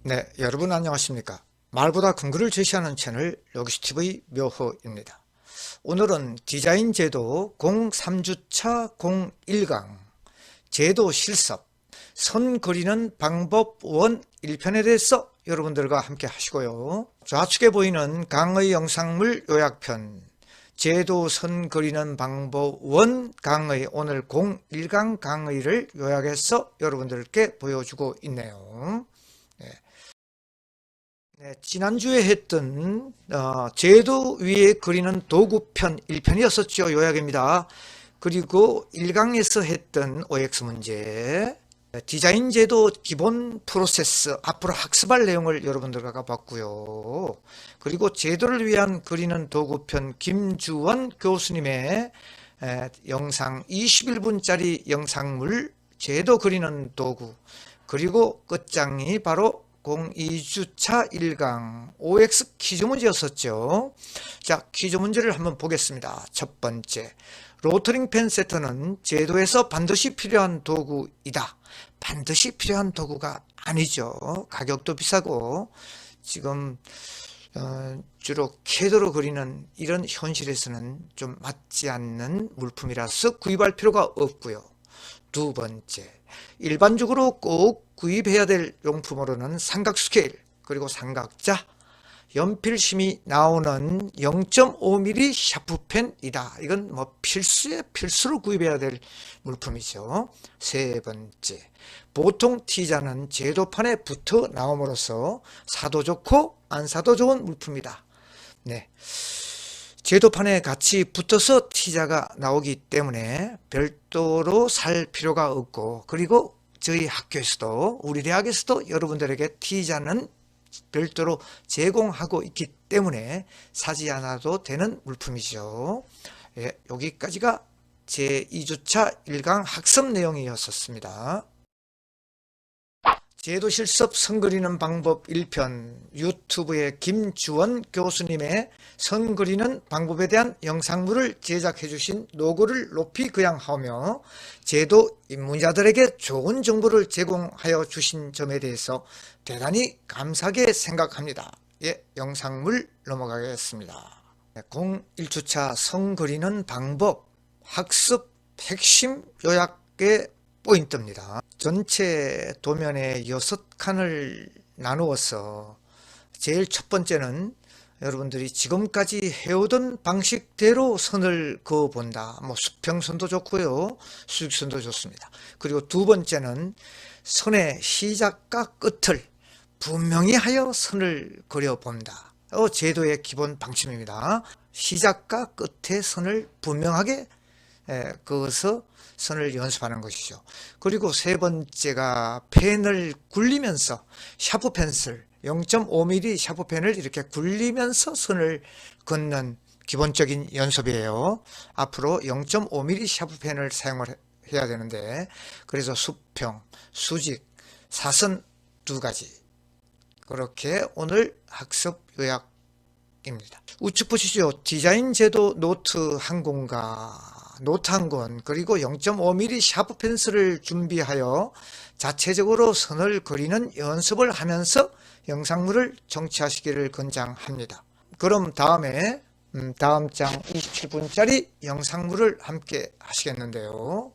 네, 여러분 안녕하십니까? 말보다 근거를 제시하는 채널 로기스TV 묘호입니다. 오늘은 디자인 제도 03주차 01강 제도 실습 선 그리는 방법 원 1편에 대해서 여러분들과 함께 하시고요. 좌측에 보이는 강의 영상물 요약편 제도 선 그리는 방법 원 강의 오늘 01강 강의를 요약해서 여러분들께 보여주고 있네요. 네, 지난주에 했던 제도 위에 그리는 도구편 1편이었었죠. 요약입니다. 그리고 1강에서 했던 OX 문제, 디자인 제도 기본 프로세스 앞으로 학습할 내용을 여러분들과 봤고요. 그리고 제도를 위한 그리는 도구편 김주원 교수님의 영상 21분짜리 영상물 제도 그리는 도구, 그리고 끝장이 바로 02주차 1강 OX 퀴즈 문제였었죠. 자, 퀴즈 문제를 한번 보겠습니다. 첫 번째, 로터링 펜 세트는 제도에서 반드시 필요한 도구이다. 반드시 필요한 도구가 아니죠. 가격도 비싸고 지금 주로 캐드로 그리는 이런 현실에서는 좀 맞지 않는 물품이라서 구입할 필요가 없고요. 두 번째, 일반적으로 꼭 구입해야 될 용품으로는 삼각 스케일, 그리고 삼각자, 연필심이 나오는 0.5mm 샤프펜이다. 이건 뭐 필수에 필수로 구입해야 될 물품이죠. 세 번째, 보통 T자는 제도판에 붙어 나옴으로써 사도 좋고 안 사도 좋은 물품이다. 네. 제도판에 같이 붙어서 T자가 나오기 때문에 별도로 살 필요가 없고, 그리고 저희 학교에서도 우리 대학에서도 여러분들에게 T자는 별도로 제공하고 있기 때문에 사지 않아도 되는 물품이죠. 예, 여기까지가 제2주차 1강 학습 내용이었습니다. 제도 실습 선 그리는 방법 1편 유튜브의 김주원 교수님의 선 그리는 방법에 대한 영상물을 제작해 주신 노고를 높이 그양하며 제도 입문자들에게 좋은 정보를 제공하여 주신 점에 대해서 대단히 감사하게 생각합니다. 예, 영상물 넘어가겠습니다. 01주차 선 그리는 방법 학습 핵심 요약의 포인트입니다. 전체 도면에 6칸을 나누어서 제일 첫 번째는 여러분들이 지금까지 해오던 방식대로 선을 그어본다. 뭐 수평선도 좋고요, 수직선도 좋습니다. 그리고 두 번째는 선의 시작과 끝을 분명히 하여 선을 그려본다. 제도의 기본 방침입니다. 시작과 끝의 선을 분명하게 그어서 선을 연습하는 것이죠. 그리고 세 번째가 펜을 굴리면서 샤프 펜슬 0.5mm 샤프펜을 이렇게 굴리면서 선을 긋는 기본적인 연습이에요. 앞으로 0.5mm 샤프펜을 사용을 해야 되는데, 그래서 수평, 수직, 사선 두 가지, 그렇게 오늘 학습 요약입니다. 우측 보시죠. 디자인 제도 노트 한 권과 노트 한 권, 그리고 0.5mm 샤프 펜슬을 준비하여 자체적으로 선을 그리는 연습을 하면서 영상물을 청취하시기를 권장합니다. 그럼 다음에 다음 장 27분짜리 영상물을 함께 하시겠는데요.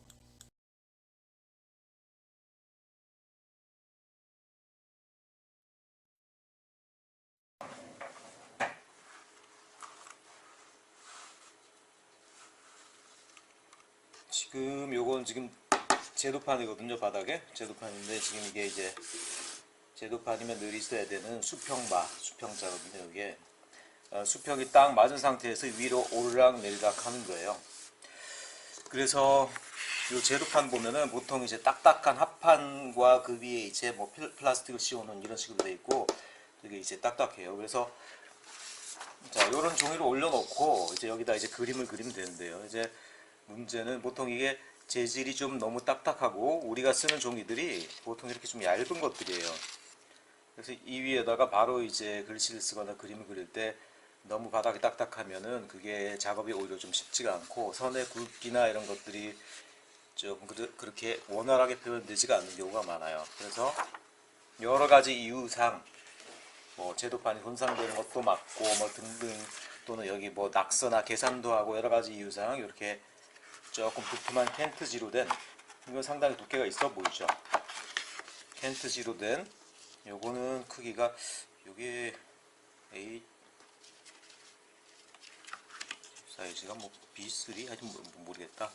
지금 요건 지금 제도판이거든요. 바닥에 제도판인데, 지금 이게 이제 제도판이면 늘 있어야 되는 수평바, 수평자거든요. 이게 수평이 딱 맞은 상태에서 위로 오르락 내리락 하는 거예요. 그래서 이 제도판 보면은 보통 이제 딱딱한 합판과 그 위에 이제 뭐 플라스틱을 씌우는 이런 식으로 돼 있고, 되게 이제 딱딱해요. 그래서 자, 요런 종이를 올려놓고 이제 여기다 이제 그림을 그리면 되는데요. 이제 문제는 보통 이게 재질이 좀 너무 딱딱하고 우리가 쓰는 종이들이 보통 이렇게 좀 얇은 것들이에요. 그래서 이 위에다가 바로 이제 글씨를 쓰거나 그림을 그릴 때 너무 바닥이 딱딱하면은 그게 작업이 오히려 좀 쉽지가 않고 선의 굵기나 이런 것들이 좀 그렇게 원활하게 표현되지가 않는 경우가 많아요. 그래서 여러 가지 이유상 뭐 제도판이 손상되는 것도 맞고 뭐 등등, 또는 여기 뭐 낙서나 계산도 하고 여러 가지 이유상 이렇게 조금 두툼한 켄트지로 된, 이건 상당히 두께가 있어 보이죠. 켄트지로 된 요거는 크기가 요게 A 사이즈가 뭐 B3 하여튼 모르겠다.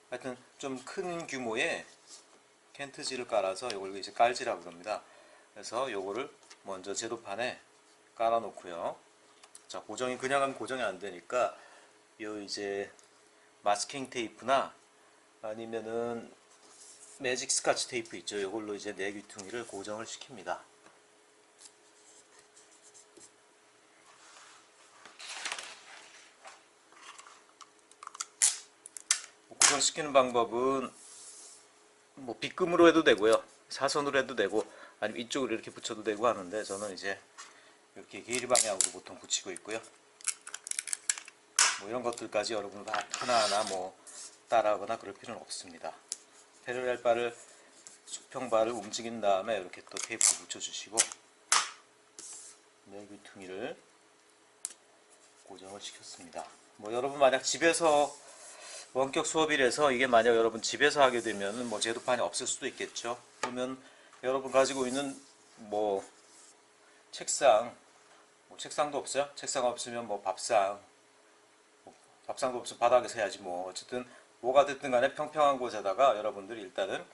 하여튼 좀 큰 규모의 켄트지를 깔아서 요걸 이제 깔지라고 그럽니다. 그래서 요거를 먼저 제도판에 깔아 놓고요. 자, 고정이 그냥 하면 고정이 안 되니까 요 이제 마스킹 테이프나 아니면은 매직 스카치 테이프 있죠. 이걸로 이제 내귀퉁이를 고정을 시킵니다. 고정시키는 방법은 뭐 빗금으로 해도 되고요, 사선으로 해도 되고, 아니면 이쪽으로 이렇게 붙여도 되고 하는데, 저는 이제 이렇게 길이 방향으로 보통 붙이고 있고요. 뭐 이런 것들까지 여러분 하나하나 뭐 따라하거나 그럴 필요는 없습니다. 패러렐 바를, 수평 바를 움직인 다음에 이렇게 또 테이프를 붙여주시고 내귀퉁이를 고정을 시켰습니다. 뭐 여러분 만약 집에서 원격 수업이라서 이게 만약 여러분 집에서 하게 되면 뭐 제도판이 없을 수도 있겠죠. 그러면 여러분 가지고 있는 뭐 책상, 뭐 책상도 없어요? 책상 없으면 뭐 밥상, 뭐 밥상도 없으면 바닥에서 해야지 뭐. 어쨌든 뭐가 됐든 간에 평평한 곳에다가 여러분들이 일단은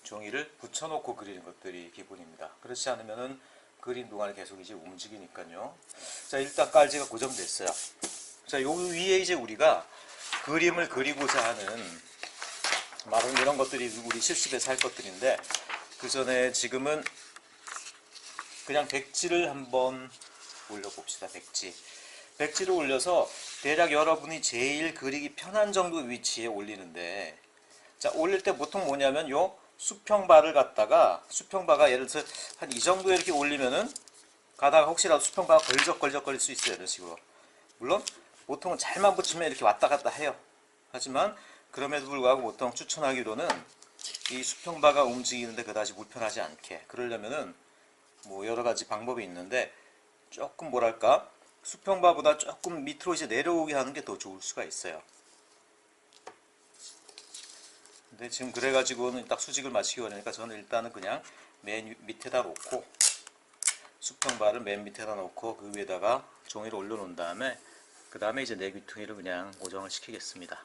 종이를 붙여놓고 그리는 것들이 기본입니다. 그렇지 않으면은 그린 동안에 계속 이제 움직이니까요. 자, 일단 깔지가 고정됐어요. 자, 요 위에 이제 우리가 그림을 그리고자 하는, 말은 이런 것들이 우리 실습에서 할 것들인데, 그 전에 지금은 그냥 백지를 한번 올려봅시다. 백지를 올려서 대략 여러분이 제일 그리기 편한 정도 위치에 올리는데, 자, 올릴 때 보통 뭐냐면 요 수평바를 갖다가, 수평바가 예를 들어서 한 이 정도 이렇게 올리면은 가다가 혹시라도 수평바가 걸적걸릴 수 있어요. 이런 식으로. 물론 보통은 잘만 붙이면 이렇게 왔다 갔다 해요. 하지만 그럼에도 불구하고 보통 추천하기로는 이 수평바가 움직이는데 그다지 불편하지 않게, 그러려면은 뭐 여러 가지 방법이 있는데, 조금 뭐랄까 수평바보다 조금 밑으로 이제 내려오게 하는 게 더 좋을 수가 있어요. 근데 지금 그래가지고는 딱 수직을 맞추기 어려우니까 저는 일단은 그냥 맨 밑에다 놓고, 수평바를 맨 밑에다 놓고 그 위에다가 종이를 올려놓은 다음에 그 다음에 이제 내귀퉁이를 그냥 고정을 시키겠습니다.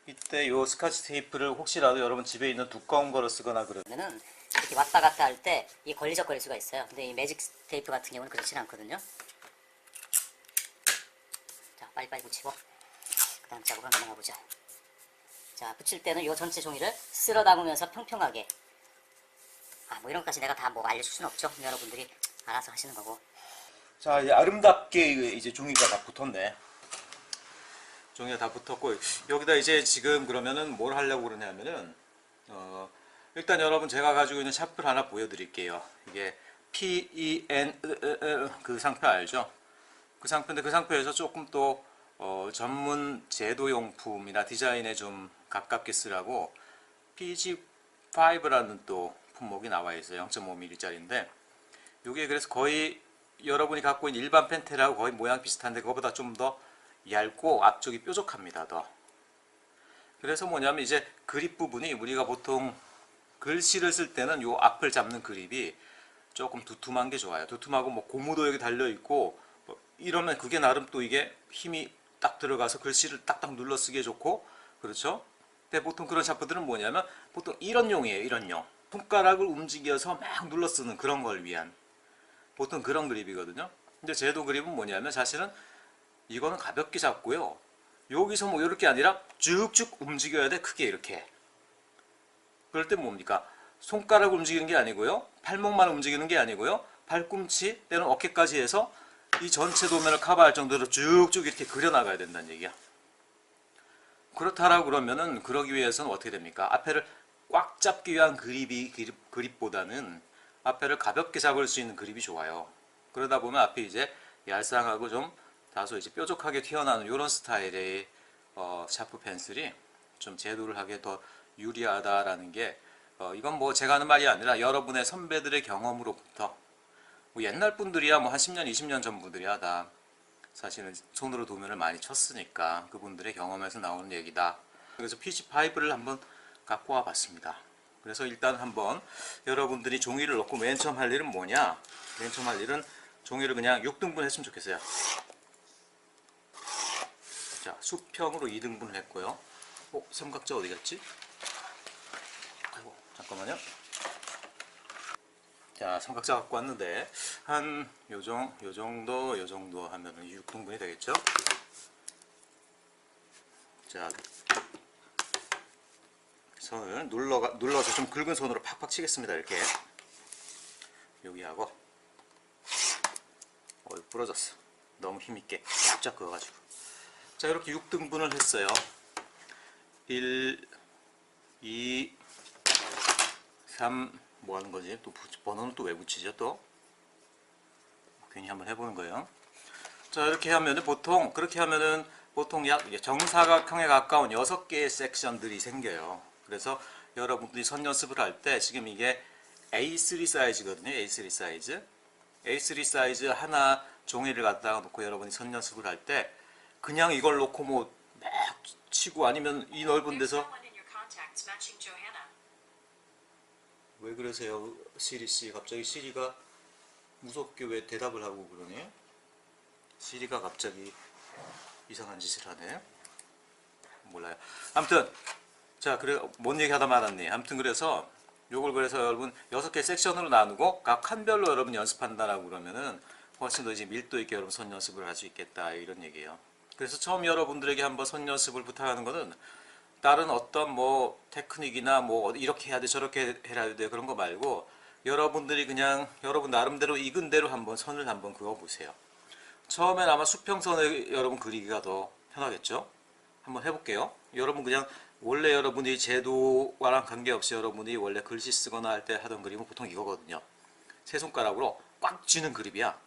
이때 요 스카치 테이프를 혹시라도 여러분 집에 있는 두꺼운 거를 쓰거나 그러면은 이렇게 왔다 갔다 할 때 이게 걸리적거릴 수가 있어요. 근데 이 매직 테이프 같은 경우는 그렇진 않거든요. 자, 빨리빨리 붙이고 그 다음 작업으로 넘어가 보자. 자, 붙일 때는 이 전체 종이를 쓸어 담으면서 평평하게, 뭐 이런 것까지 내가 다 뭐 알려줄 수는 없죠. 여러분들이 알아서 하시는 거고. 자, 이제 아름답게 이제 종이가 다 붙었네. 종이가 다 붙었고, 여기다 이제 지금 그러면은 뭘 하려고 그러냐면은, 일단 여러분 제가 가지고 있는 샤프를 하나 보여드릴게요. 이게 PEN 그 상표 알죠? 그 상표인데, 그 상표에서 조금 또 전문 제도용품이나 디자인에 좀 가깝게 쓰라고 PG5라는 또 품목이 나와 있어요. 0.5mm짜리인데, 이게 그래서 거의 여러분이 갖고 있는 일반 펜텔하고 거의 모양 비슷한데 그거보다 좀 더 얇고 앞쪽이 뾰족합니다. 더. 그래서 뭐냐면 이제 그립 부분이 우리가 보통 글씨를 쓸 때는 요 앞을 잡는 그립이 조금 두툼한 게 좋아요. 두툼하고 뭐 고무도 여기 달려 있고 뭐 이러면 그게 나름 또 이게 힘이 딱 들어가서 글씨를 딱딱 눌러 쓰기에 좋고, 그렇죠? 근데 보통 그런 샤프들은 뭐냐면 보통 이런 용이에요. 이런 용. 손가락을 움직여서 막 눌러 쓰는 그런 걸 위한 보통 그런 그립이거든요. 근데 제도 그립은 뭐냐면 사실은 이거는 가볍게 잡고요. 여기서 뭐 이렇게 아니라 쭉쭉 움직여야 돼. 크게 이렇게. 그럴 때 뭡니까? 손가락을 움직이는 게 아니고요. 팔목만 움직이는 게 아니고요. 팔꿈치 때는 어깨까지 해서 이 전체 도면을 커버할 정도로 쭉쭉 이렇게 그려나가야 된다는 얘기야. 그렇다라고 그러면은 그러기 위해서는 어떻게 됩니까? 앞에를 꽉 잡기 위한 그립보다는 앞에를 가볍게 잡을 수 있는 그립이 좋아요. 그러다 보면 앞에 이제 얄쌍하고 좀 다소 이제 뾰족하게 튀어나오는 이런 스타일의 샤프 펜슬이 좀 제도를 하기에 더 유리하다라는 게 이건 뭐 제가 하는 말이 아니라 여러분의 선배들의 경험으로부터 뭐 옛날 분들이야 뭐 한 10년, 20년 전 분들이야 다 사실은 손으로 도면을 많이 쳤으니까 그분들의 경험에서 나오는 얘기다. 그래서 PC5를 한번 갖고 와 봤습니다. 그래서 일단 한번 여러분들이 종이를 넣고 맨 처음 할 일은 뭐냐? 맨 처음 할 일은 종이를 그냥 6등분 했으면 좋겠어요. 자, 수평으로 2등분을 했고요. 삼각자 어디 갔지? 아이고, 잠깐만요. 자, 삼각자 갖고 왔는데 한 요 정도 하면은 6등분이 되겠죠? 자, 선을 눌러서 좀 굵은 손으로 팍팍 치겠습니다. 이렇게 여기하고 부러졌어. 너무 힘있게 쫙쫙 그어가지고. 자, 이렇게 6등분을 했어요. 1, 2, 3 뭐 하는 거지? 또 번호는 또 왜 붙이죠? 또 괜히 한번 해보는 거예요. 자, 이렇게 하면은 그렇게 하면은 보통 약 정사각형에 가까운 6개의 섹션들이 생겨요. 그래서 여러분들이 선 연습을 할 때 지금 이게 A3 사이즈거든요. A3 사이즈. A3 사이즈 하나 종이를 갖다가 놓고 여러분이 선 연습을 할 때 그냥 이걸 놓고 뭐 막 치고 아니면 이 넓은 데서 왜 그러세요? 시리씨 갑자기 시리가 무섭게 왜 대답을 하고 그러니? 시리가 갑자기 이상한 짓을 하네. 몰라요. 아무튼 자, 그래 뭔 얘기 하다 말았니? 아무튼 그래서 요걸 그래서 여러분 6개 섹션으로 나누고 각 칸별로 여러분 연습한다라고 그러면은 훨씬 더 이제 밀도 있게 여러분 선 연습을 할 수 있겠다 이런 얘기예요. 그래서 처음 여러분들에게 한번 선 연습을 부탁하는 거는 다른 어떤 뭐 테크닉이나 뭐 이렇게 해야 돼 저렇게 해야 돼 그런 거 말고 여러분들이 그냥 여러분 나름대로 익은 대로 한번 선을 한번 그어 보세요. 처음엔 아마 수평선을 여러분 그리기가 더 편하겠죠? 한번 해볼게요. 여러분 그냥 원래 여러분이 제도와랑 관계없이 여러분이 원래 글씨 쓰거나 할 때 하던 그림은 보통 이거거든요. 세 손가락으로 꽉 쥐는 그립이야.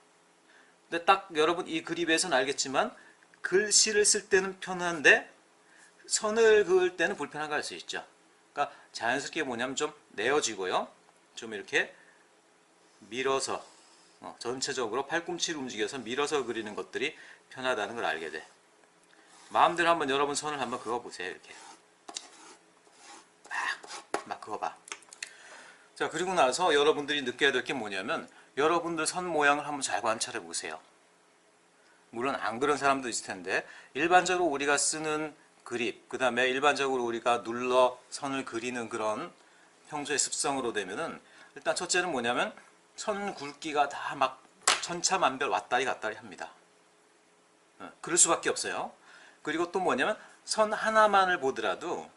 근데 딱 여러분 이 그립에서는 알겠지만 글씨를 쓸 때는 편한데 선을 그을 때는 불편한 거 알 수 있죠. 그러니까 자연스럽게 뭐냐면 좀 내어지고요. 좀 이렇게 밀어서 전체적으로 팔꿈치를 움직여서 밀어서 그리는 것들이 편하다는 걸 알게 돼. 마음대로 한번 여러분 선을 한번 그어보세요. 이렇게 막 그어봐. 자, 그리고 나서 여러분들이 느껴야 될 게 뭐냐면 여러분들 선 모양을 한번 잘 관찰해 보세요. 물론 안 그런 사람도 있을 텐데 일반적으로 우리가 쓰는 그립, 그 다음에 일반적으로 우리가 눌러 선을 그리는 그런 평소의 습성으로 되면은 일단 첫째는 뭐냐면 선 굵기가 다 막 천차만별 왔다리 갔다리 합니다. 그럴 수밖에 없어요. 그리고 또 뭐냐면 선 하나만을 보더라도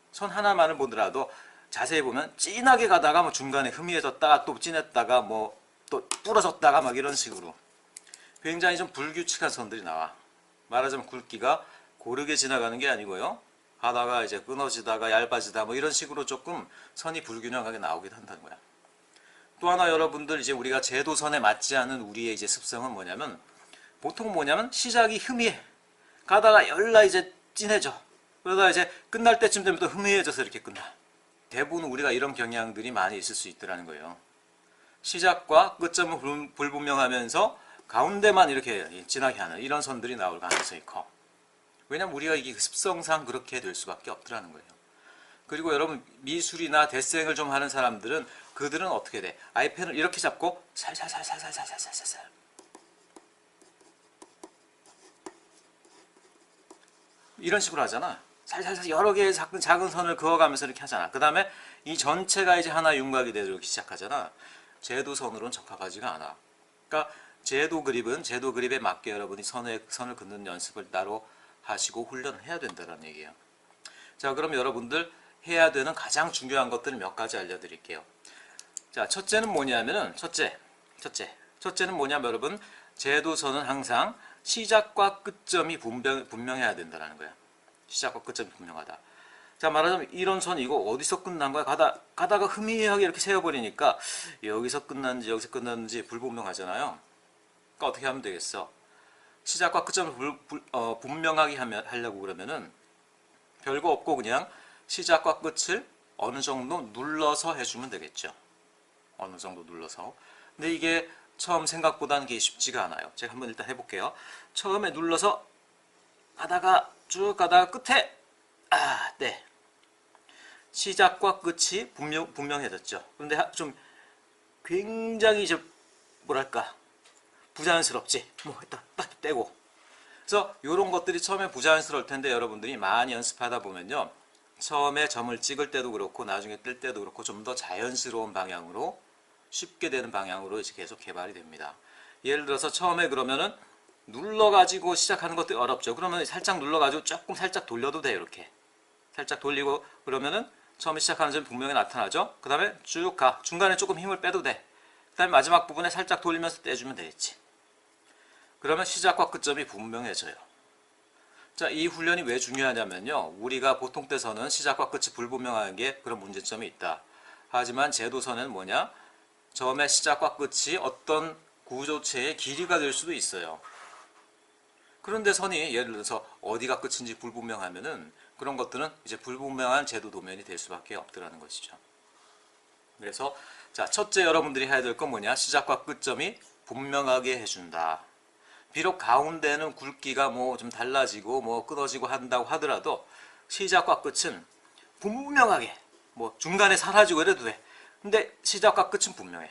자세히 보면 진하게 가다가 뭐 중간에 흐미해졌다가 또 진했다가 뭐 또 부러졌다가 막 이런 식으로 굉장히 좀 불규칙한 선들이 나와. 말하자면 굵기가 고르게 지나가는 게 아니고요. 하다가 이제 끊어지다가 얇아지다 뭐 이런 식으로 조금 선이 불균형하게 나오기도 한다는 거야. 또 하나 여러분들 이제 우리가 제도선에 맞지 않은 우리의 이제 습성은 뭐냐면 보통 뭐냐면 시작이 흐미해. 가다가 열라 이제 진해져. 그러다 이제 끝날 때쯤 되면 또 흐미해져서 이렇게 끝나. 대부분 우리가 이런 경향들이 많이 있을 수 있더라는 거예요. 시작과 끝점은 불분명하면서 가운데만 이렇게 진하게 하는 이런 선들이 나올 가능성이 커. 왜냐면 우리가 이게 습성상 그렇게 될 수밖에 없더라는 거예요. 그리고 여러분 미술이나 데생을 좀 하는 사람들은 그들은 어떻게 돼? 아이펜을 이렇게 잡고 살살살살살살살살 이런 식으로 하잖아. 살살살 여러 개의 작은 선을 그어가면서 이렇게 하잖아. 그 다음에 이 전체가 이제 하나 윤곽이 되기 시작하잖아. 제도선으로는 적합하지가 않아. 그러니까 제도 그립에 맞게 여러분이 선을 긋는 연습을 따로 하시고 훈련을 해야 된다는 얘기예요. 자, 그럼 여러분들 해야 되는 가장 중요한 것들을 몇 가지 알려드릴게요. 자, 첫째는 뭐냐면은 첫째는 뭐냐면 여러분 제도선은 항상 시작과 끝점이 분명해야 된다는 거야. 시작과 끝점이 분명하다. 자, 말하자면 이런 선 이거 어디서 끝난 거야? 가다가 흐미하게 이렇게 세워버리니까 여기서 끝났는지 불분명하잖아요. 그러니까 어떻게 하면 되겠어? 시작과 끝점을 분명하게 하려고 그러면은 별거 없고 그냥 시작과 끝을 어느 정도 눌러서 해주면 되겠죠. 어느 정도 눌러서. 근데 이게 처음 생각보다는 이게 쉽지가 않아요. 제가 한번 일단 해볼게요. 처음에 눌러서 가다가 쭉 가다가 끝에 네. 시작과 끝이 분명해졌죠. 그런데 좀 굉장히 뭐랄까 부자연스럽지. 뭐 일단 딱 떼고. 그래서 이런 것들이 처음에 부자연스러울 텐데 여러분들이 많이 연습하다 보면요. 처음에 점을 찍을 때도 그렇고 나중에 뜰 때도 그렇고 좀 더 자연스러운 방향으로 쉽게 되는 방향으로 이제 계속 개발이 됩니다. 예를 들어서 처음에 그러면은 눌러가지고 시작하는 것도 어렵죠. 그러면 살짝 눌러가지고 조금 살짝 돌려도 돼요. 이렇게 살짝 돌리고 그러면은 처음에 시작하는 점이 분명히 나타나죠. 그 다음에 쭉 가. 중간에 조금 힘을 빼도 돼. 그 다음에 마지막 부분에 살짝 돌리면서 떼주면 되겠지. 그러면 시작과 끝점이 분명해져요. 자, 이 훈련이 왜 중요하냐면요. 우리가 보통 때서는 시작과 끝이 불분명한 게 그런 문제점이 있다. 하지만 제도선에는 뭐냐? 처음에 시작과 끝이 어떤 구조체의 길이가 될 수도 있어요. 그런데 선이 예를 들어서 어디가 끝인지 불분명하면은 그런 것들은 이제 불분명한 제도 도면이 될 수밖에 없더라는 것이죠. 그래서 자, 첫째 여러분들이 해야 될 건 뭐냐? 시작과 끝점이 분명하게 해준다. 비록 가운데는 굵기가 뭐 좀 달라지고 뭐 끊어지고 한다고 하더라도 시작과 끝은 분명하게 뭐 중간에 사라지고 이래도 돼. 근데 시작과 끝은 분명해.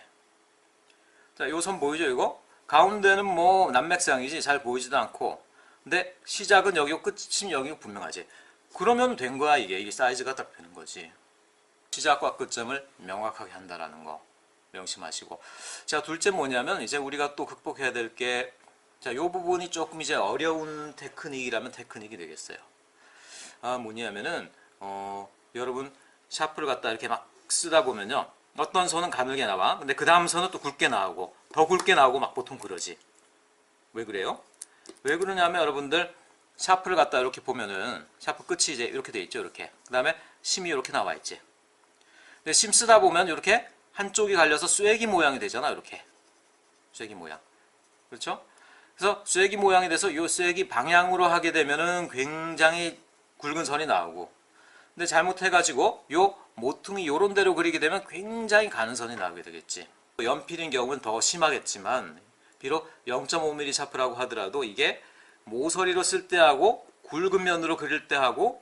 자, 요 선 보이죠 이거? 가운데는 뭐 난맥상이지 잘 보이지도 않고 근데 시작은 여기고 끝은 여기고 분명하지. 그러면 된 거야 이게 사이즈가 딱 되는 거지. 시작과 끝점을 명확하게 한다라는 거 명심하시고. 자, 둘째 뭐냐면 이제 우리가 또 극복해야 될 게 자, 요 부분이 조금 이제 어려운 테크닉이라면 테크닉이 되겠어요. 뭐냐면은 여러분 샤프를 갖다 이렇게 막 쓰다 보면요. 어떤 선은 가늘게 나와. 근데 그 다음 선은 또 굵게 나오고 더 굵게 나오고 막 보통 그러지. 왜 그래요? 왜 그러냐면 여러분들 샤프를 갖다 이렇게 보면은 샤프 끝이 이제 이렇게 돼 있죠. 이렇게. 그 다음에 심이 이렇게 나와 있지. 근데 심 쓰다 보면 이렇게 한쪽이 갈려서 쐐기 모양이 되잖아. 이렇게. 쐐기 모양. 그렇죠? 그래서 쐐기 모양이 돼서 이 쐐기 방향으로 하게 되면은 굉장히 굵은 선이 나오고 근데 잘못해가지고 요 모퉁이 요런 데로 그리게 되면 굉장히 가는 선이 나오게 되겠지. 연필인 경우는 더 심하겠지만 비록 0.5mm 샤프라고 하더라도 이게 모서리로 쓸 때하고 굵은 면으로 그릴 때하고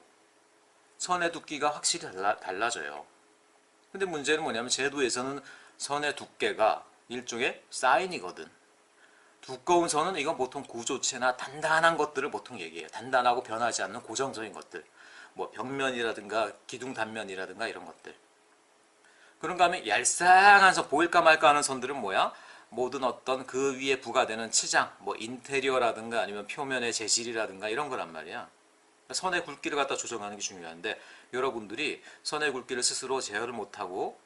선의 두께가 확실히 달라져요. 근데 문제는 뭐냐면 제도에서는 선의 두께가 일종의 사인이거든. 두꺼운 선은 이건 보통 구조체나 단단한 것들을 보통 얘기해요. 단단하고 변하지 않는 고정적인 것들. 뭐 벽면이라든가 기둥 단면이라든가 이런 것들. 그런가 하면 얄쌍한 선, 보일까 말까 하는 선들은 뭐야? 모든 어떤 그 위에 부과되는 치장, 뭐 인테리어라든가 아니면 표면의 재질이라든가 이런 거란 말이야. 선의 굵기를 갖다 조정하는 게 중요한데 여러분들이 선의 굵기를 스스로 제어를 못하고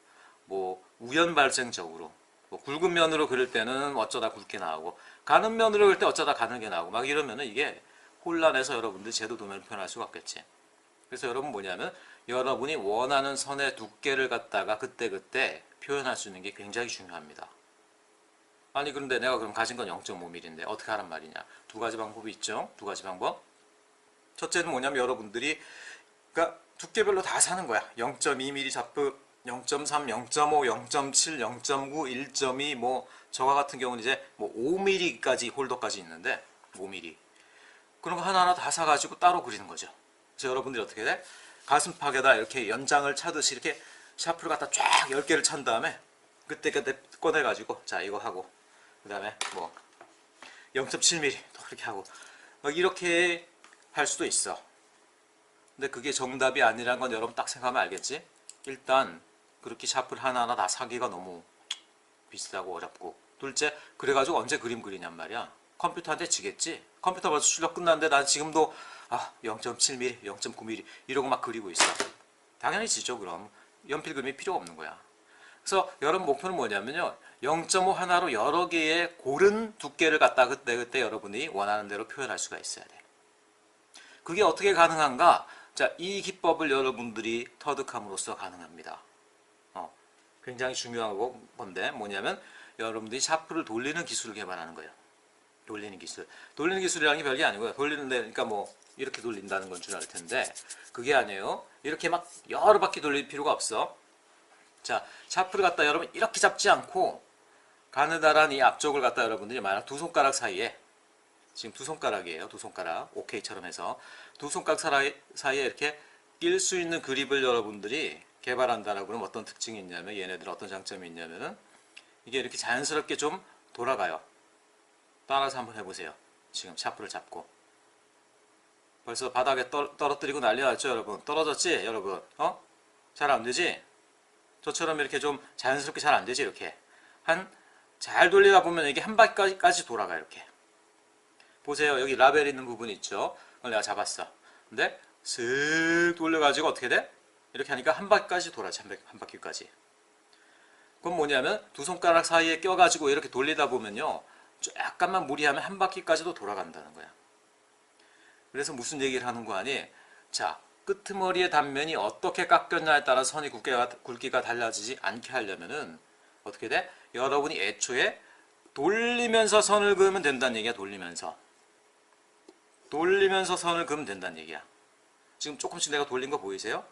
뭐 우연발생적으로 뭐 굵은 면으로 그릴 때는 어쩌다 굵게 나오고 가는 면으로 그릴 때 어쩌다 가늘게 나오고 막 이러면은 이게 혼란해서 여러분들이 제도 도면을 표현할 수가 없겠지. 그래서 여러분 뭐냐면 여러분이 원하는 선의 두께를 갖다가 그때그때 표현할 수 있는 게 굉장히 중요합니다. 아니 그런데 내가 그럼 가진 건 0.5mm인데 어떻게 하란 말이냐. 두 가지 방법이 있죠. 두 가지 방법. 첫째는 뭐냐면 여러분들이 그러니까 두께별로 다 사는 거야. 0.2mm 샤프, 0.3, 0.5, 0.7, 0.9, 1.2 뭐 저와 같은 경우는 이제 뭐 5mm까지 홀더까지 있는데 5mm 그런 거 하나하나 다 사가지고 따로 그리는 거죠. 그래서 여러분들이 어떻게 돼? 가슴팍에다 이렇게 연장을 차듯이 이렇게 샤프를 갖다 쫙 10개를 찬 다음에 그때 꺼내가지고 자 이거 하고 그 다음에 뭐 0.7mm 또 그렇게 하고 막 이렇게 할 수도 있어. 근데 그게 정답이 아니란 건 여러분 딱 생각하면 알겠지? 일단 그렇게 샤프를 하나하나 다 사기가 너무 비싸고 어렵고 둘째 그래가지고 언제 그림 그리냔 말이야. 컴퓨터한테 지겠지? 컴퓨터 벌써 출력 끝났는데 난 지금도 0.7mm, 0.9mm 이러고 막 그리고 있어. 당연히 지죠. 그럼 연필 그림이 필요가 없는 거야. 그래서 여러분 목표는 뭐냐면요 0.5 하나로 여러 개의 고른 두께를 갖다 그때 여러분이 원하는 대로 표현할 수가 있어야 돼. 그게 어떻게 가능한가? 자, 이 기법을 여러분들이 터득함으로써 가능합니다. 굉장히 중요한 건데 뭐냐면 여러분들이 샤프를 돌리는 기술을 개발하는 거예요. 돌리는 기술. 돌리는 기술이라는 게 별게 아니고요. 돌리는데 그러니까 뭐 이렇게 돌린다는 건 줄 알 텐데 그게 아니에요. 이렇게 막 여러 바퀴 돌릴 필요가 없어. 자, 샤프를 갖다 여러분 이렇게 잡지 않고 가느다란 이 앞쪽을 갖다 여러분들이 만약 두 손가락 사이에, 지금 두 손가락이에요. 두 손가락 오케이처럼 해서 두 손가락 사이에 이렇게 낄 수 있는 그립을 여러분들이 개발한다라고 그러면 어떤 특징이 있냐면, 얘네들 어떤 장점이 있냐면은 이게 이렇게 자연스럽게 좀 돌아가요. 따라서 한번 해보세요. 지금 샤프를 잡고 벌써 바닥에 떨어뜨리고 난리 났죠 여러분. 떨어졌지 여러분? 잘 안되지? 저처럼 이렇게 좀 자연스럽게 잘 안되지. 이렇게 잘 돌리다 보면 이게 한 바퀴까지 돌아가요. 이렇게 보세요. 여기 라벨 있는 부분 있죠. 그걸 내가 잡았어. 근데 슥 돌려가지고 어떻게 돼? 이렇게 하니까 한 바퀴까지 돌아지. 한 바퀴까지. 그건 뭐냐면 두 손가락 사이에 껴가지고 이렇게 돌리다 보면요, 약간만 무리하면 한 바퀴까지도 돌아간다는 거야. 그래서 무슨 얘기를 하는 거 아니? 자, 끄트머리의 단면이 어떻게 깎였냐에 따라 선이 굵기가 달라지지 않게 하려면은 어떻게 돼? 여러분이 애초에 돌리면서 선을 그으면 된다는 얘기야. 돌리면서 선을 그으면 된다는 얘기야. 지금 조금씩 내가 돌린 거 보이세요?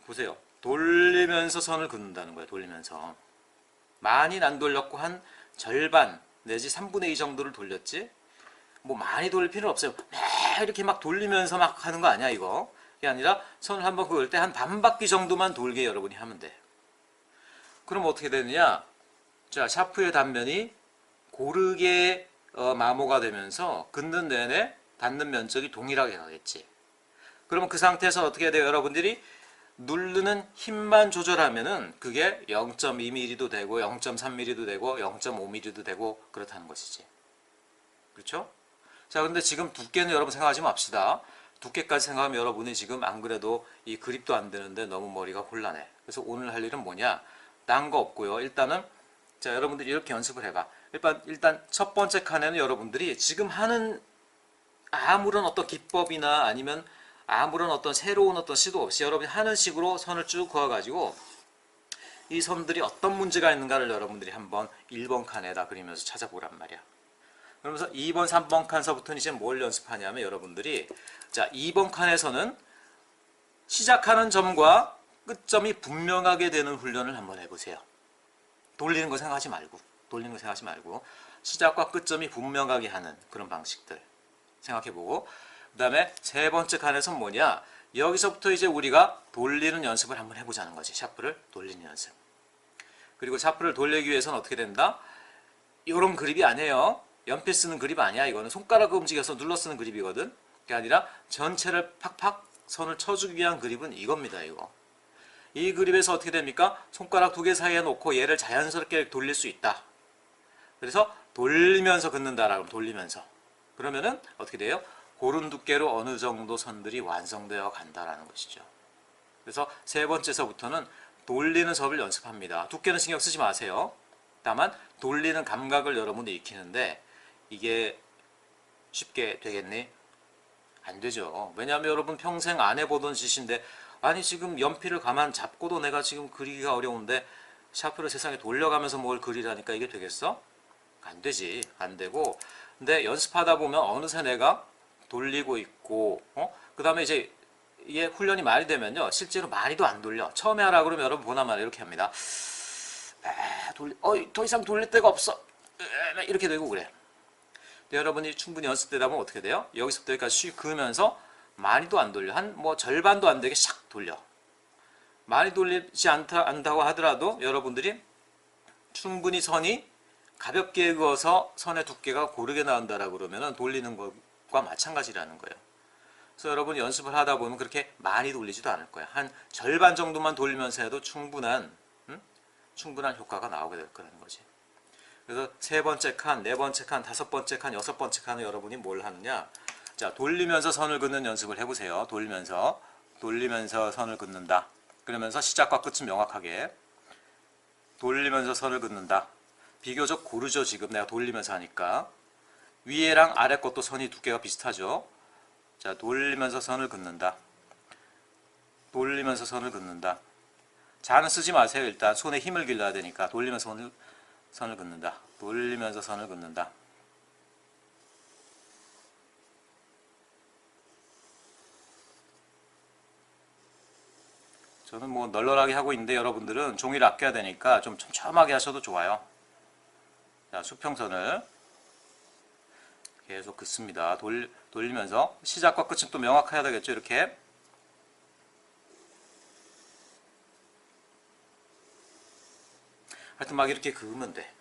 보세요. 돌리면서 선을 긋는다는 거예요. 돌리면서. 많이는 안 돌렸고 한 절반 내지 3분의 2 정도를 돌렸지. 뭐 많이 돌릴 필요는 없어요. 이렇게 막 돌리면서 막 하는 거 아니야 이거. 그게 아니라 선을 한번 그을 때 한 반바퀴 정도만 돌게 여러분이 하면 돼. 그럼 어떻게 되느냐? 자, 샤프의 단면이 고르게 마모가 되면서 긋는 내내 닿는 면적이 동일하게 가겠지. 그러면 그 상태에서 어떻게 해야 돼요? 여러분들이 누르는 힘만 조절하면은 그게 0.2mm도 되고 0.3mm도 되고 0.5mm도 되고 그렇다는 것이지. 그렇죠? 자, 근데 지금 두께는 여러분 생각하지 맙시다. 두께까지 생각하면 여러분이 지금 안 그래도 이 그립도 안 되는데 너무 머리가 곤란해. 그래서 오늘 할 일은 뭐냐? 딴 거 없고요. 일단은 자, 여러분들이 이렇게 연습을 해봐. 일단 첫 번째 칸에는 여러분들이 지금 하는 아무런 어떤 기법이나 아니면 아무런 어떤 새로운 어떤 시도 없이 여러분이 하는 식으로 선을 쭉 그어가지고 이 선들이 어떤 문제가 있는가를 여러분들이 한번 1번 칸에다 그리면서 찾아보란 말이야. 그러면서 2번, 3번 칸서부터는 이제 뭘 연습하냐면 여러분들이 자, 2번 칸에서는 시작하는 점과 끝점이 분명하게 되는 훈련을 한번 해보세요. 돌리는 거 생각하지 말고 시작과 끝점이 분명하게 하는 그런 방식들 생각해보고, 그 다음에 세 번째 칸에서는 뭐냐, 여기서부터 이제 우리가 돌리는 연습을 한번 해보자는 거지. 샤프를 돌리는 연습. 그리고 샤프를 돌리기 위해서는 어떻게 된다? 이런 그립이 아니에요. 연필 쓰는 그립 아니야. 이거는 손가락 움직여서 눌러 쓰는 그립이거든. 그게 아니라 전체를 팍팍 선을 쳐주기 위한 그립은 이겁니다. 이거. 이 그립에서 어떻게 됩니까? 손가락 두 개 사이에 놓고 얘를 자연스럽게 돌릴 수 있다. 그래서 돌리면서 긋는다라고 돌리면서. 그러면은 어떻게 돼요? 고른 두께로 어느 정도 선들이 완성되어 간다라는 것이죠. 그래서 세 번째서부터는 돌리는 섭을 연습합니다. 두께는 신경 쓰지 마세요. 다만 돌리는 감각을 여러분이 익히는데 이게 쉽게 되겠니? 안 되죠. 왜냐하면 여러분 평생 안 해보던 짓인데, 아니 지금 연필을 가만 잡고도 내가 지금 그리기가 어려운데 샤프를 세상에 돌려가면서 뭘 그리라니까 이게 되겠어? 안 되지. 안 되고, 근데 연습하다 보면 어느새 내가 돌리고 있고, 그 다음에 이제 이게 훈련이 많이 되면요, 실제로 많이도 안 돌려. 처음에 하라 그러면 여러분 보나 마나 이렇게 합니다. 더 이상 돌릴 데가 없어. 이렇게 되고 그래. 근데 여러분이 충분히 연습되다 보면 어떻게 돼요? 여기서부터 여기까지 슉 그으면서 많이도 안 돌려. 한 뭐 절반도 안 되게 샥 돌려. 많이 돌리지 않다고 하더라도 여러분들이 충분히 선이 가볍게 그어서 선의 두께가 고르게 나온다라고 그러면 돌리는 것과 마찬가지라는 거예요. 그래서 여러분이 연습을 하다 보면 그렇게 많이 돌리지도 않을 거야. 한 절반 정도만 돌리면서 해도 충분한 효과가 나오게 될 거라는 거지. 그래서 세 번째 칸, 네 번째 칸, 다섯 번째 칸, 여섯 번째 칸은 여러분이 뭘 하느냐? 자, 돌리면서 선을 긋는 연습을 해보세요. 돌리면서 선을 긋는다. 그러면서 시작과 끝은 명확하게 돌리면서 선을 긋는다. 비교적 고르죠. 지금 내가 돌리면서 하니까 위에랑 아래 것도 선이 두께가 비슷하죠. 자, 돌리면서 선을 긋는다. 돌리면서 선을 긋는다. 자는 쓰지 마세요. 일단 손에 힘을 길러야 되니까 돌리면서 선을 긋는다. 돌리면서 선을 긋는다. 저는 뭐 널널하게 하고 있는데 여러분들은 종이를 아껴야 되니까 좀 촘촘하게 하셔도 좋아요. 자, 수평선을 계속 긋습니다. 돌리면서 시작과 끝은 또 명확해야 되겠죠. 이렇게 하여튼 막 이렇게 그으면 돼.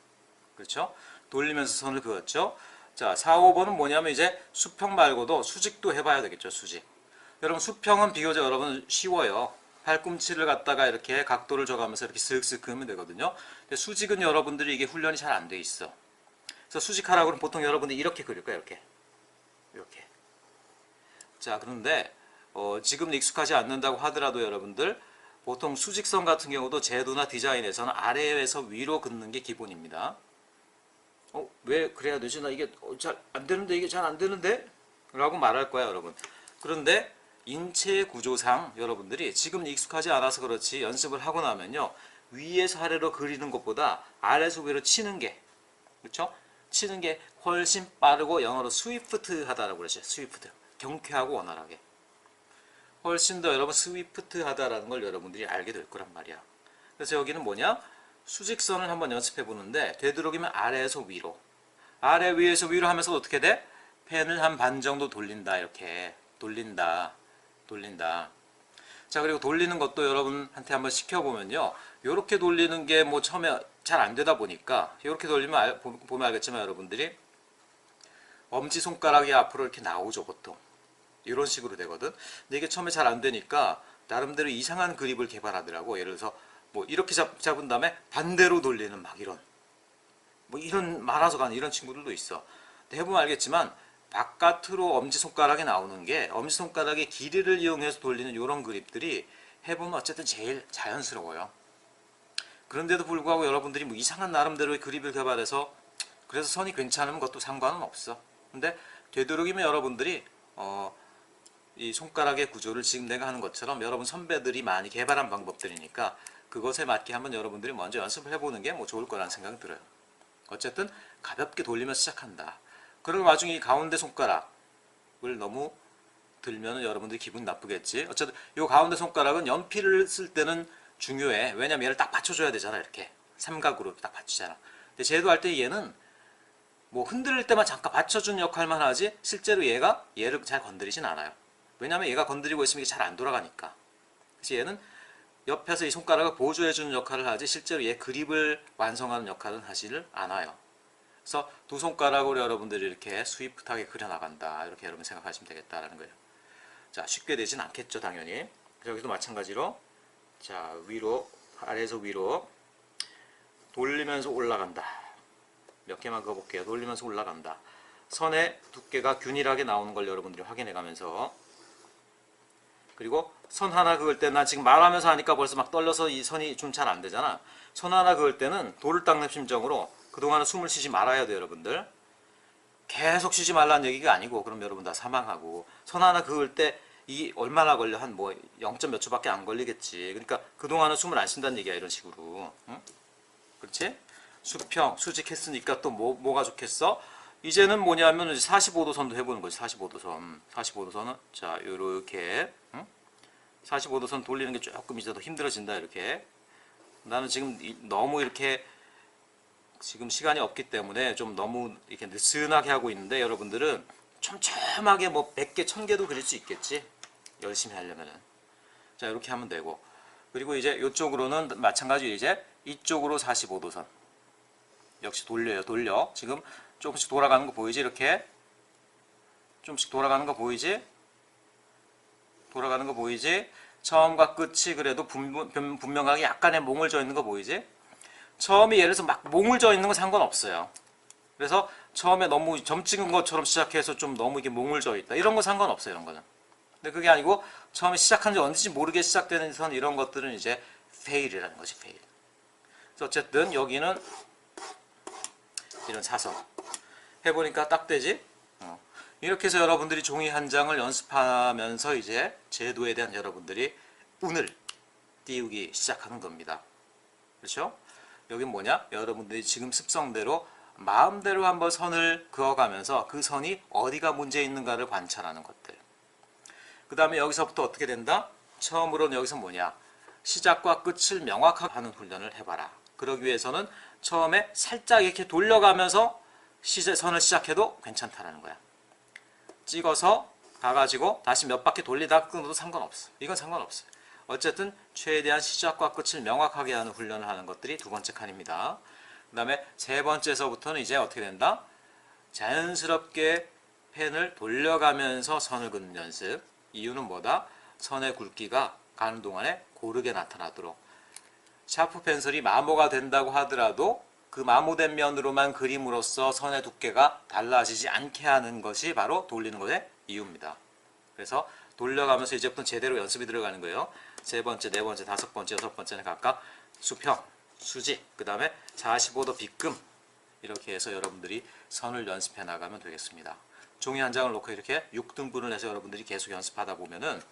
그렇죠? 돌리면서 선을 그었죠. 자, 4, 5번은 뭐냐면 이제 수평 말고도 수직도 해봐야 되겠죠. 수직. 여러분 수평은 비교적 여러분 쉬워요. 팔꿈치를 갖다가 이렇게 각도를 줘가면서 이렇게 슥슥 그으면 되거든요. 근데 수직은 여러분들이 이게 훈련이 잘 안 돼 있어. 그래서 수직하라고 그러면 보통 여러분들이 이렇게 그릴 거예요. 이렇게. 자, 그런데 지금 익숙하지 않는다고 하더라도 여러분들 보통 수직선 같은 경우도 제도나 디자인에서는 아래에서 위로 긋는 게 기본입니다. 왜 그래야 되지? 나 이게 잘 안 되는데, 이게 잘 안 되는데? 라고 말할 거야, 여러분. 그런데 인체 구조상 여러분들이 지금 익숙하지 않아서 그렇지 연습을 하고 나면요. 위에서 아래로 그리는 것보다 아래에서 위로 치는 게, 그렇죠? 치는 게 훨씬 빠르고 영어로 스위프트 하다라고 그러죠. 스위프트. 경쾌하고 원활하게. 훨씬 더 여러분 스위프트 하다라는 걸 여러분들이 알게 될 거란 말이야. 그래서 여기는 뭐냐? 수직선을 한번 연습해 보는데 되도록이면 아래에서 위로. 아래 위에서 위로 하면서 어떻게 돼? 펜을 한 반 정도 돌린다. 이렇게. 돌린다. 자, 그리고 돌리는 것도 여러분한테 한번 시켜보면요. 이렇게 돌리는 게 뭐 처음에 잘 안 되다 보니까 이렇게 돌리면 보면 알겠지만 여러분들이 엄지손가락이 앞으로 이렇게 나오죠. 보통. 이런 식으로 되거든. 근데 이게 처음에 잘 안 되니까 나름대로 이상한 그립을 개발하더라고. 예를 들어서 뭐 이렇게 잡은 다음에 반대로 돌리는 막 이런 뭐 이런 말아서 가는 이런 친구들도 있어. 근데 해보면 알겠지만 바깥으로 엄지손가락이 나오는 게 엄지손가락의 길이를 이용해서 돌리는 이런 그립들이 해보면 어쨌든 제일 자연스러워요. 그런데도 불구하고 여러분들이 뭐 이상한 나름대로의 그립을 개발해서 그래서 선이 괜찮으면 그것도 상관은 없어. 근데 되도록이면 여러분들이 이 손가락의 구조를 지금 내가 하는 것처럼 여러분 선배들이 많이 개발한 방법들이니까 그것에 맞게 한번 여러분들이 먼저 연습을 해보는 게 뭐 좋을 거라는 생각이 들어요. 어쨌든 가볍게 돌리면서 시작한다. 그런 와중에 이 가운데 손가락을 너무 들면 여러분들이 기분 나쁘겠지. 어쨌든 이 가운데 손가락은 연필을 쓸 때는 중요해. 왜냐면 얘를 딱 받쳐줘야 되잖아. 이렇게 삼각으로 딱 받치잖아. 근데 제도할 때 얘는 뭐 흔들 때만 잠깐 받쳐주는 역할만 하지 실제로 얘를 잘 건드리진 않아요. 왜냐면 얘가 건드리고 있으면 이게 잘 안 돌아가니까. 그래서 얘는 옆에서 이 손가락을 보조해주는 역할을 하지 실제로 얘 그립을 완성하는 역할은 하지를 않아요. 그래서 두 손가락으로 여러분들이 이렇게 스위프트하게 그려나간다. 이렇게 여러분 생각하시면 되겠다라는 거예요. 자, 쉽게 되진 않겠죠, 당연히. 여기도 마찬가지로 자, 위로, 아래에서 위로 돌리면서 올라간다. 몇 개만 그어볼게요. 돌리면서 올라간다. 선의 두께가 균일하게 나오는 걸 여러분들이 확인해 가면서 그리고 선 하나 그을 때 나 지금 말하면서 하니까 벌써 막 떨려서 이 선이 좀 잘 안 되잖아. 선 하나 그을 때는 돌을 닦는 심정으로 그동안은 숨을 쉬지 말아야 돼요, 여러분들. 계속 쉬지 말라는 얘기가 아니고 그럼 여러분 다 사망하고 선 하나 그을 때 이 얼마나 걸려? 한 뭐 0. 몇 초밖에 안 걸리겠지. 그러니까 그동안은 숨을 안 쉰다는 얘기야, 이런 식으로. 응? 그렇지? 수평, 수직했으니까 또 뭐가 좋겠어? 이제는 뭐냐면 45도 선도 해보는 거지. 45도 선. 45도 선은 자, 요렇게 45도 선 돌리는 게 조금 이제 더 힘들어진다. 이렇게. 나는 지금 너무 이렇게 지금 시간이 없기 때문에 좀 너무 이렇게 느슨하게 하고 있는데 여러분들은 촘촘하게 뭐 100개, 1000개도 그릴 수 있겠지. 열심히 하려면은. 자, 이렇게 하면 되고. 그리고 이제 이쪽으로는 마찬가지로 이제 이쪽으로 45도 선. 역시 돌려요. 돌려. 지금 조금씩 돌아가는 거 보이지? 이렇게. 조금씩 돌아가는 거 보이지? 돌아가는 거 보이지? 처음과 끝이 그래도 분명하게 약간의 몽을 져 있는 거 보이지? 처음에 예를 들어서 막 몽을 져 있는 건 상관없어요. 그래서 처음에 너무 점 찍은 것처럼 시작해서 좀 너무 이게 몽을 져 있다. 이런 건 상관없어요. 이런 거는. 근데 그게 아니고 처음에 시작한 지 언제인지 모르게 시작되는 선 이런 것들은 이제 페일이라는 것이 페일. 그래서 어쨌든 여기는 이런 사선. 해보니까 딱 되지? 이렇게 해서 여러분들이 종이 한 장을 연습하면서 이제 제도에 대한 여러분들이 운을 띄우기 시작하는 겁니다. 그렇죠? 여긴 뭐냐? 여러분들이 지금 습성대로 마음대로 한번 선을 그어가면서 그 선이 어디가 문제 있는가를 관찰하는 것들. 그 다음에 여기서부터 어떻게 된다? 처음으로는 여기서 뭐냐? 시작과 끝을 명확하게 하는 훈련을 해봐라. 그러기 위해서는 처음에 살짝 이렇게 돌려가면서 선을 시작해도 괜찮다라는 거야. 찍어서 가가지고 다시 몇 바퀴 돌리다 끊어도 상관없어. 이건 상관없어요. 어쨌든 최대한 시작과 끝을 명확하게 하는 훈련을 하는 것들이 두 번째 칸입니다. 그 다음에 세 번째서부터는 이제 어떻게 된다? 자연스럽게 펜을 돌려가면서 선을 긋는 연습. 이유는 뭐다? 선의 굵기가 가는 동안에 고르게 나타나도록. 샤프 펜슬이 마모가 된다고 하더라도 그 마모된 면으로만 그림으로써 선의 두께가 달라지지 않게 하는 것이 바로 돌리는 것의 이유입니다. 그래서 돌려가면서 이제부터 제대로 연습이 들어가는 거예요. 세 번째, 네 번째, 다섯 번째, 여섯 번째는 각각 수평, 수직, 그 다음에 45도 빗금 이렇게 해서 여러분들이 선을 연습해 나가면 되겠습니다. 종이 한 장을 놓고 이렇게 6등분을 해서 여러분들이 계속 연습하다 보면은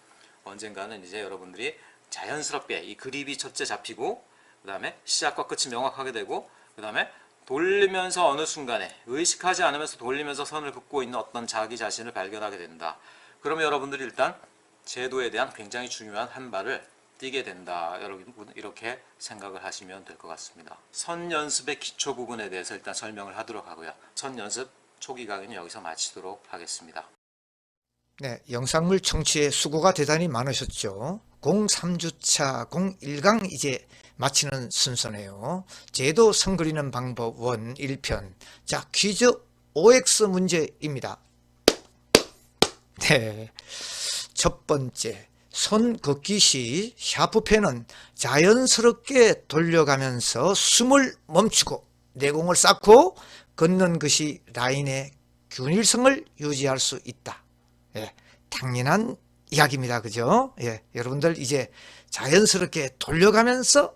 언젠가는 이제 여러분들이 자연스럽게 이 그립이 첫째 잡히고 그 다음에 시작과 끝이 명확하게 되고 그 다음에 돌리면서 어느 순간에 의식하지 않으면서 돌리면서 선을 긋고 있는 어떤 자기 자신을 발견하게 된다. 그러면 여러분들이 일단 제도에 대한 굉장히 중요한 한 발을 뛰게 된다. 여러분 이렇게 생각을 하시면 될 것 같습니다. 선 연습의 기초 부분에 대해서 일단 설명을 하도록 하고요. 선 연습 초기 강의는 여기서 마치도록 하겠습니다. 네, 영상물 청취에 수고가 대단히 많으셨죠. 03주차 01강 이제 마치는 순서네요. 제도 선 그리는 방법 1 1편. 자, 퀴즈 OX 문제입니다. 네, 첫 번째, 손 긋기 시 샤프펜은 자연스럽게 돌려가면서 숨을 멈추고 내공을 쌓고 긋는 것이 라인의 균일성을 유지할 수 있다. 예, 당연한 이야기입니다. 그죠? 예, 여러분들 이제 자연스럽게 돌려가면서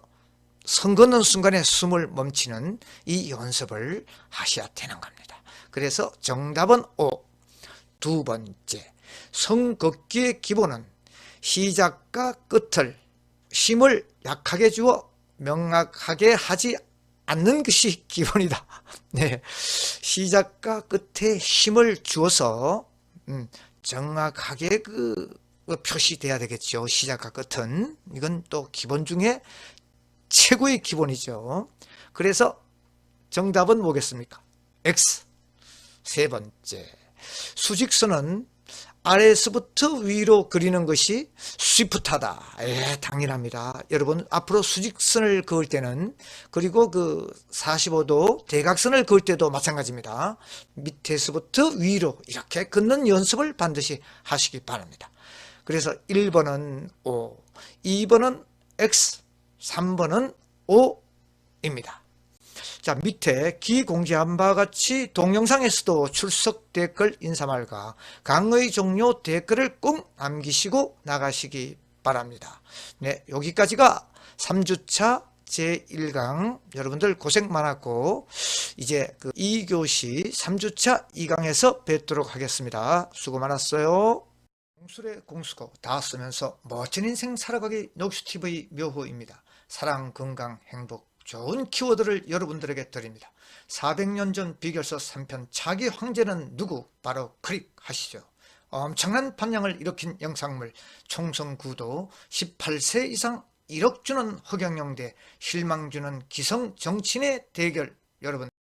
선 긋는 순간에 숨을 멈추는 이 연습을 하셔야 되는 겁니다. 그래서 정답은 O. 두 번째, 선 긋기의 기본은 시작과 끝을 힘을 약하게 주어 명확하게 하지 않는 것이 기본이다. 네, 시작과 끝에 힘을 주어서 정확하게 표시돼야 되겠죠. 시작과 끝은. 이건 또 기본 중에 최고의 기본이죠. 그래서 정답은 뭐겠습니까? X. 세 번째, 수직선은 아래에서부터 위로 그리는 것이 스위프트하다. 당연합니다. 여러분 앞으로 수직선을 그을 때는, 그리고 그 45도 대각선을 그을 때도 마찬가지입니다. 밑에서부터 위로 이렇게 긋는 연습을 반드시 하시기 바랍니다. 그래서 1번은 O, 2번은 X, 3번은 O입니다. 자, 밑에 기공지한 바와 같이 동영상에서도 출석 댓글 인사말과 강의 종료 댓글을 꼭 남기시고 나가시기 바랍니다. 네, 여기까지가 3주차 제1강. 여러분들 고생 많았고 이제 2교시 3주차 2강에서 뵙도록 하겠습니다. 수고 많았어요. 공술의 공수고 다 쓰면서 멋진 인생 살아가기 녹수TV 묘호입니다. 사랑, 건강, 행복, 좋은 키워드를 여러분들에게 드립니다. 400년 전 비결서 3편 자기 황제는 누구? 바로 클릭하시죠. 엄청난 판량을 일으킨 영상물, 총선 구도, 18세 이상 1억 주는 허경영 대 실망 주는 기성 정치인의 대결, 여러분